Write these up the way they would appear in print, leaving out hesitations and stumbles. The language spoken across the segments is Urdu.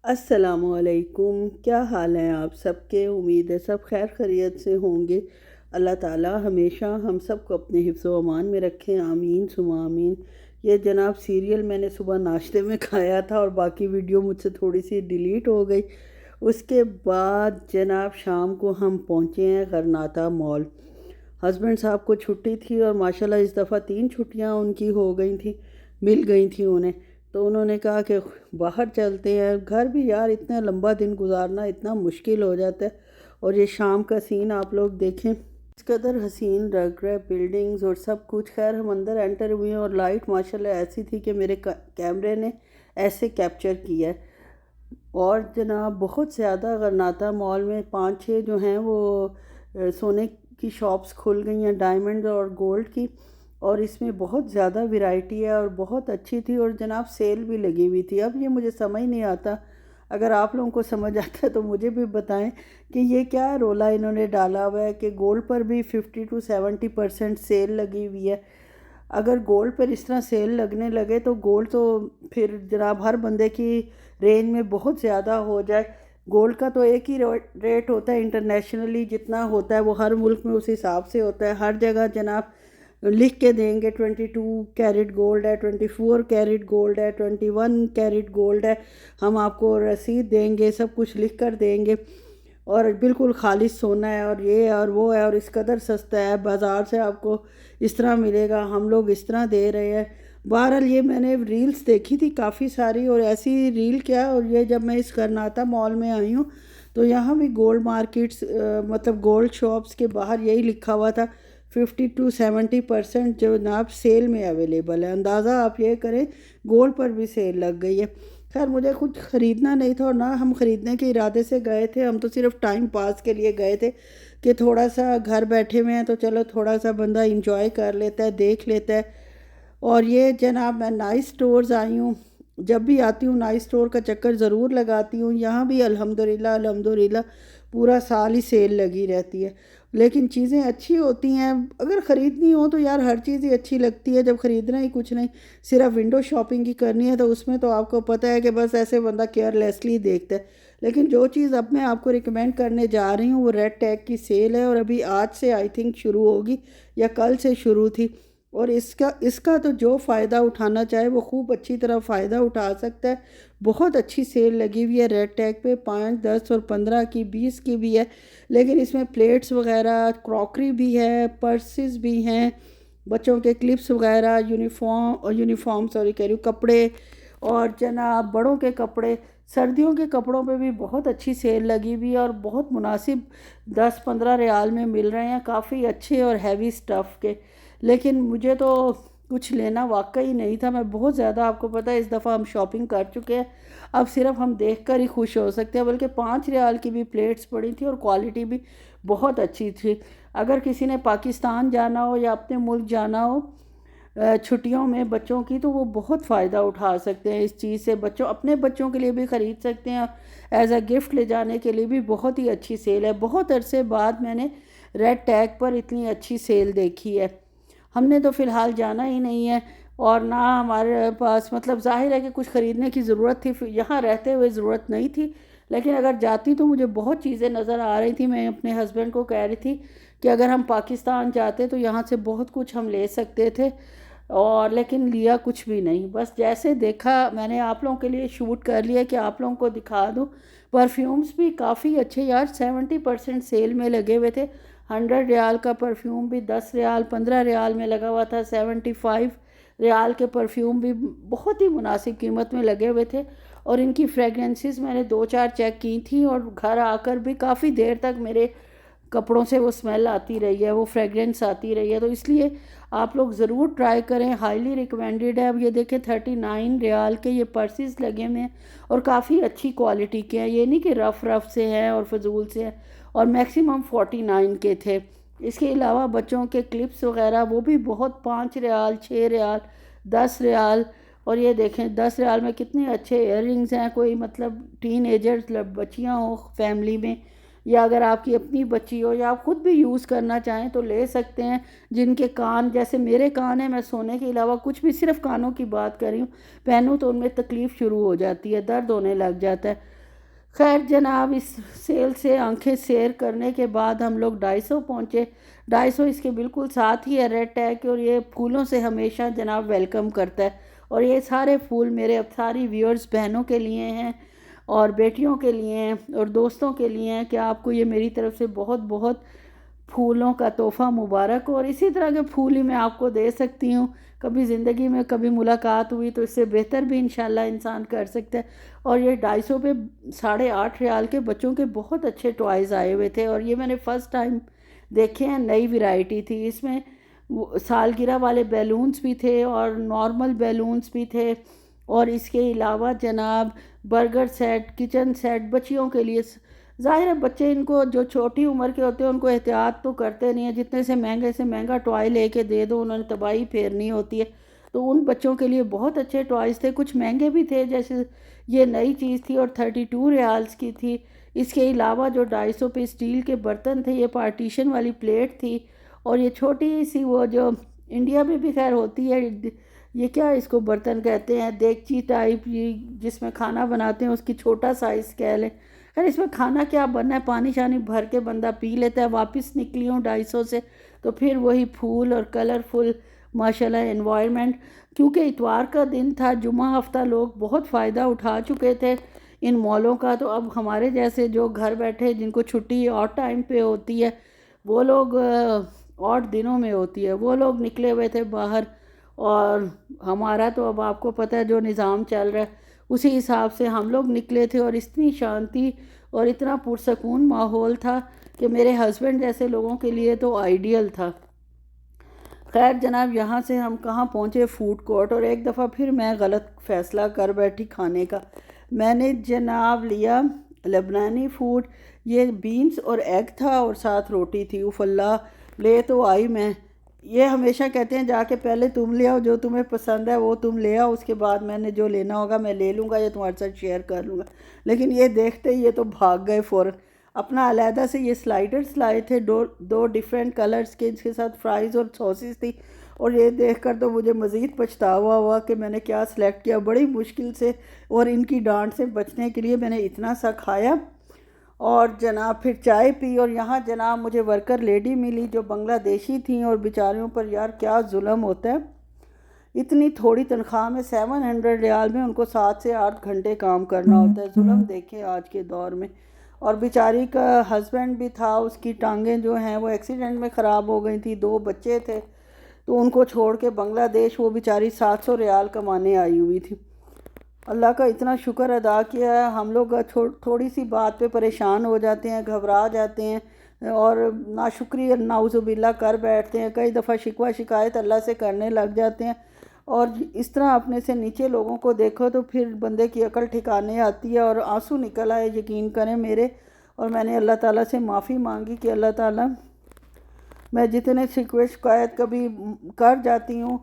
السلام علیکم، کیا حال ہیں آپ سب کے؟ امید ہے سب خیر خیریت سے ہوں گے۔ اللہ تعالیٰ ہمیشہ ہم سب کو اپنے حفظ و امان میں رکھیں، آمین ثم آمین۔ یہ جناب سیریل میں نے صبح ناشتے میں کھایا تھا اور باقی ویڈیو مجھ سے تھوڑی سی ڈیلیٹ ہو گئی۔ اس کے بعد جناب شام کو ہم پہنچے ہیں غرناطہ مال۔ ہسبینڈ صاحب کو چھٹی تھی اور ماشاءاللہ اس دفعہ 3 چھٹیاں ان کی ہو گئی تھیں، مل گئی تھیں انہیں، تو انہوں نے کہا کہ باہر چلتے ہیں۔ گھر بھی یار اتنا لمبا دن گزارنا اتنا مشکل ہو جاتا ہے، اور یہ شام کا سین آپ لوگ دیکھیں، اس قدر حسین لگ رہا ہے، بلڈنگز اور سب کچھ۔ خیر ہم اندر انٹر ہوئے ہیں اور لائٹ ماشاءاللہ ایسی تھی کہ میرے کیمرے نے ایسے کیپچر کیا ہے۔ اور جناب بہت زیادہ غرناطہ مال میں 5-6 جو ہیں وہ سونے کی شاپس کھل گئی ہیں، ڈائمنڈ اور گولڈ کی، اور اس میں بہت زیادہ ویرائٹی ہے اور بہت اچھی تھی، اور جناب سیل بھی لگی ہوئی تھی۔ اب یہ مجھے سمجھ نہیں آتا، اگر آپ لوگوں کو سمجھ آتا ہے تو مجھے بھی بتائیں کہ یہ کیا رولا انہوں نے ڈالا ہوا ہے کہ گولڈ پر بھی 50 to 70% سیل لگی ہوئی ہے۔ اگر گولڈ پر اس طرح سیل لگنے لگے تو گولڈ تو پھر جناب ہر بندے کی رینج میں بہت زیادہ ہو جائے۔ گولڈ کا تو ایک ہی ریٹ ہوتا ہے انٹرنیشنلی، جتنا ہوتا ہے وہ ہر ملک میں اس حساب سے ہوتا ہے۔ ہر جگہ جناب لکھ کے دیں گے 22 کیرٹ گولڈ ہے، 24 کیرٹ گولڈ ہے، 21 کیرٹ گولڈ ہے، ہم آپ کو رسید دیں گے، سب کچھ لکھ کر دیں گے، اور بالکل خالص سونا ہے اور یہ اور وہ ہے اور اس قدر سستا ہے، بازار سے آپ کو اس طرح ملے گا، ہم لوگ اس طرح دے رہے ہیں۔ بہرحال یہ میں نے ریلز دیکھی تھی کافی ساری، اور ایسی ریل کیا، اور یہ جب میں اس غرناطہ مال میں آئی ہوں تو یہاں بھی گولڈ مارکیٹس مطلب گولڈ شاپس کے باہر یہی لکھا ہوا تھا 50 to 70% جو جناب سیل میں اویلیبل ہے۔ اندازہ آپ یہ کریں گولڈ پر بھی سیل لگ گئی ہے۔ خیر مجھے کچھ خریدنا نہیں تھا اور نہ ہم خریدنے کے ارادے سے گئے تھے، ہم تو صرف ٹائم پاس کے لیے گئے تھے کہ تھوڑا سا گھر بیٹھے ہوئے ہیں تو چلو تھوڑا سا بندہ انجوائے کر لیتا ہے، دیکھ لیتا ہے۔ اور یہ جناب میں نائس سٹورز آئی ہوں، جب بھی آتی ہوں نائس سٹور کا چکر ضرور لگاتی ہوں۔ یہاں بھی الحمدللہ پورا سال ہی سیل لگی رہتی ہے، لیکن چیزیں اچھی ہوتی ہیں۔ اگر خریدنی ہو تو یار ہر چیز ہی اچھی لگتی ہے، جب خریدنا ہی کچھ نہیں، صرف ونڈو شاپنگ ہی کرنی ہے تو اس میں تو آپ کو پتہ ہے کہ بس ایسے بندہ کیئرلیسلی دیکھتا ہے۔ لیکن جو چیز اب میں آپ کو ریکمینڈ کرنے جا رہی ہوں وہ ریڈ ٹیگ کی سیل ہے، اور ابھی آج سے آئی تھنک شروع ہوگی یا کل سے شروع تھی، اور اس کا تو جو فائدہ اٹھانا چاہے وہ خوب اچھی طرح فائدہ اٹھا سکتا ہے۔ بہت اچھی سیل لگی ہوئی ہے ریڈ ٹیگ پہ، 5، 10 اور 15 کی، 20 کی بھی ہے، لیکن اس میں پلیٹس وغیرہ، کراکری بھی ہے، پرسز بھی ہیں، بچوں کے کلپس وغیرہ، یونیفارم کہہ رہی ہوں، کپڑے، اور جناب بڑوں کے کپڑے، سردیوں کے کپڑوں پہ بھی بہت اچھی سیل لگی ہوئی ہے اور بہت مناسب 10-15 ریال میں مل رہے ہیں، کافی اچھے اور ہیوی سٹف کے۔ لیکن مجھے تو کچھ لینا واقعی نہیں تھا، میں بہت زیادہ، آپ کو پتہ ہے اس دفعہ ہم شاپنگ کر چکے ہیں، اب صرف ہم دیکھ کر ہی خوش ہو سکتے ہیں۔ بلکہ 5 ریال کی بھی پلیٹس پڑی تھی اور کوالٹی بھی بہت اچھی تھی۔ اگر کسی نے پاکستان جانا ہو یا اپنے ملک جانا ہو چھٹیوں میں بچوں کی، تو وہ بہت فائدہ اٹھا سکتے ہیں اس چیز سے، اپنے بچوں کے لیے بھی خرید سکتے ہیں، ایز اے گفٹ لے جانے کے لیے بھی بہت ہی اچھی سیل ہے۔ بہت عرصے بعد میں نے ریڈ ٹیگ پر اتنی اچھی سیل دیکھی ہے۔ ہم نے تو فی الحال جانا ہی نہیں ہے، اور نہ ہمارے پاس مطلب ظاہر ہے کہ کچھ خریدنے کی ضرورت تھی، یہاں رہتے ہوئے ضرورت نہیں تھی، لیکن اگر جاتی تو مجھے بہت چیزیں نظر آ رہی تھی۔ میں اپنے ہسبینڈ کو کہہ رہی تھی کہ اگر ہم پاکستان جاتے تو یہاں سے بہت کچھ ہم لے سکتے تھے، اور لیکن لیا کچھ بھی نہیں، بس جیسے دیکھا میں نے آپ لوگوں کے لیے شوٹ کر لیا کہ آپ لوگوں کو دکھا دوں۔ پرفیومز بھی کافی اچھے یار 70% سیل میں لگے ہوئے تھے۔ 100 ریال کا پرفیوم بھی 10 ریال 15 ریال میں لگا ہوا تھا، 75 ریال کے پرفیوم بھی بہت ہی مناسب قیمت میں لگے ہوئے تھے، اور ان کی فریگرنسز میں نے 2-4 چیک کی تھیں، اور گھر آ کر بھی کافی دیر تک میرے کپڑوں سے وہ اسمیل آتی رہی ہے، وہ فریگرنس آتی رہی ہے، تو اس لیے آپ لوگ ضرور ٹرائی کریں، ہائیلی ریکمینڈڈ ہے۔ اب یہ دیکھیں 39 ریال کے یہ پرسز لگے ہوئے ہیں اور کافی اچھی کوالٹی کے ہیں، یہ نہیں کہ رف سے ہیں اور فضول سے ہیں، اور میکسیمم 49 کے تھے۔ اس کے علاوہ بچوں کے کلپس وغیرہ وہ بھی بہت 5 ریال 6 ریال 10 ریال، اور یہ دیکھیں 10 ریال میں کتنے اچھے ایئر رنگز ہیں، کوئی مطلب ٹین ایجرز بچیاں ہوں فیملی میں یا اگر آپ کی اپنی بچی ہو یا آپ خود بھی یوز کرنا چاہیں تو لے سکتے ہیں. جن کے کان جیسے میرے کان ہیں، میں سونے کے علاوہ کچھ بھی صرف کانوں کی بات کر رہی ہوں، پہنوں تو ان میں تکلیف شروع ہو جاتی ہے، درد ہونے لگ جاتا ہے. خیر جناب، اس سیل سے آنکھیں سیر کرنے کے بعد ہم لوگ ڈائسو پہنچے. ڈائسو اس کے بالکل ساتھ ہی ہے ریڈ ٹیگ، اور یہ پھولوں سے ہمیشہ جناب ویلکم کرتا ہے. اور یہ سارے پھول میرے اب ساری ویورز بہنوں کے لیے ہیں اور بیٹیوں کے لیے ہیں اور دوستوں کے لیے ہیں کہ آپ کو یہ میری طرف سے بہت بہت پھولوں کا تحفہ مبارک ہو. اور اسی طرح کے پھول ہی میں آپ کو دے سکتی ہوں. کبھی زندگی میں کبھی ملاقات ہوئی تو اس سے بہتر بھی انشاءاللہ انسان کر سکتا ہے. اور یہ 250 پہ 8.5 ریال کے بچوں کے بہت اچھے ٹوائز آئے ہوئے تھے، اور یہ میں نے فرسٹ ٹائم دیکھے ہیں. نئی ویرائٹی تھی اس میں، سالگرہ والے بیلونز بھی تھے اور نارمل بیلونز بھی تھے. اور اس کے علاوہ جناب برگر سیٹ، کچن سیٹ بچیوں کے لیے. ظاہر ہے بچے ان کو جو چھوٹی عمر کے ہوتے ہیں ان کو احتیاط تو کرتے نہیں ہیں، جتنے سے مہنگا ٹوائے لے کے دے دو انہوں نے تباہی پھیرنی ہوتی ہے. تو ان بچوں کے لیے بہت اچھے ٹوائز تھے، کچھ مہنگے بھی تھے، جیسے یہ نئی چیز تھی اور 32 ریالز کی تھی. اس کے علاوہ جو 250 پہ اسٹیل کے برتن تھے، یہ پارٹیشن والی پلیٹ تھی. اور یہ چھوٹی سی وہ جو انڈیا میں بھی خیر ہوتی ہے، یہ کیا اس کو برتن کہتے ہیں، دیگچی ٹائپ، جس میں کھانا بناتے ہیں، اس کی چھوٹا سائز کہہ لیں. خیر اس میں کھانا کیا بننا ہے، پانی شانی بھر کے بندہ پی لیتا ہے. واپس نکلی ہوں 250 سے تو پھر وہی پھول اور کلرفل ماشاءاللہ انوائرمنٹ. کیونکہ اتوار کا دن تھا، جمعہ ہفتہ، لوگ بہت فائدہ اٹھا چکے تھے ان مالوں کا. تو اب ہمارے جیسے جو گھر بیٹھے جن کو چھٹی اور ٹائم پہ ہوتی ہے، وہ لوگ اور دنوں میں ہوتی ہے، وہ لوگ نکلے ہوئے تھے باہر. اور ہمارا تو اب آپ کو پتہ ہے جو نظام چل رہا ہے اسی حساب سے ہم لوگ نکلے تھے. اور اتنی شانتی اور اتنا پرسکون ماحول تھا کہ میرے ہسبینڈ جیسے لوگوں کے لیے تو آئیڈیل تھا. خیر جناب، یہاں سے ہم کہاں پہنچے، فوڈ کورٹ. اور ایک دفعہ پھر میں غلط فیصلہ کر بیٹھی کھانے کا. میں نے جناب لیا لبنانی فوڈ، یہ بینس اور ایگ تھا اور ساتھ روٹی تھی. اوف اللہ، لے تو آئی میں. یہ ہمیشہ کہتے ہیں جا کے پہلے تم لے آؤ، جو تمہیں پسند ہے وہ تم لے آؤ، اس کے بعد میں نے جو لینا ہوگا میں لے لوں گا یا تمہارے ساتھ شیئر کر لوں گا. لیکن یہ دیکھتے ہی یہ تو بھاگ گئے فوراً. اپنا علیحدہ سے یہ سلائڈرز لائے تھے، دو ڈیفرنٹ کلرز کے، اس کے ساتھ فرائز اور سوسز تھی. اور یہ دیکھ کر تو مجھے مزید پچھتاوا ہوا کہ میں نے کیا سلیکٹ کیا. بڑی مشکل سے اور ان کی ڈانٹ سے بچنے کے لیے میں نے اتنا سا کھایا. اور جناب پھر چائے پی. اور یہاں جناب مجھے ورکر لیڈی ملی جو بنگلہ دیشی تھیں، اور بیچاریوں پر یار کیا ظلم ہوتا ہے. اتنی تھوڑی تنخواہ میں 700 ریال میں ان کو 7 سے 8 گھنٹے کام کرنا ہوتا ہے. ظلم دیکھیں آج کے دور میں. اور بیچاری کا ہسبینڈ بھی تھا، اس کی ٹانگیں جو ہیں وہ ایکسیڈنٹ میں خراب ہو گئی تھی، 2 بچے تھے، تو ان کو چھوڑ کے بنگلہ دیش وہ بیچاری 700 ریال کمانے آئی ہوئی تھی. اللہ کا اتنا شکر ادا کیا ہے. ہم لوگ تھوڑی سی بات پہ پریشان ہو جاتے ہیں، گھبرا جاتے ہیں اور ناشکری نعوذ باللہ کر بیٹھتے ہیں. کئی دفعہ شکوہ شکایت اللہ سے کرنے لگ جاتے ہیں. اور اس طرح اپنے سے نیچے لوگوں کو دیکھو تو پھر بندے کی عقل ٹھکانے آتی ہے اور آنسو نکل آئے یقین کریں میرے. اور میں نے اللہ تعالیٰ سے معافی مانگی کہ اللہ تعالیٰ، میں جتنے شکوے شکایت کبھی کر جاتی ہوں،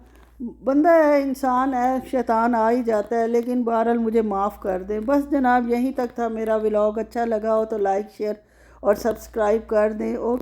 بندہ ہے، انسان ہے، شیطان آ ہی جاتا ہے، لیکن بہرحال مجھے معاف کر دیں. بس جناب یہیں تک تھا میرا ولاگ. اچھا لگا ہو تو لائک شیئر اور سبسکرائب کر دیں. اوکے.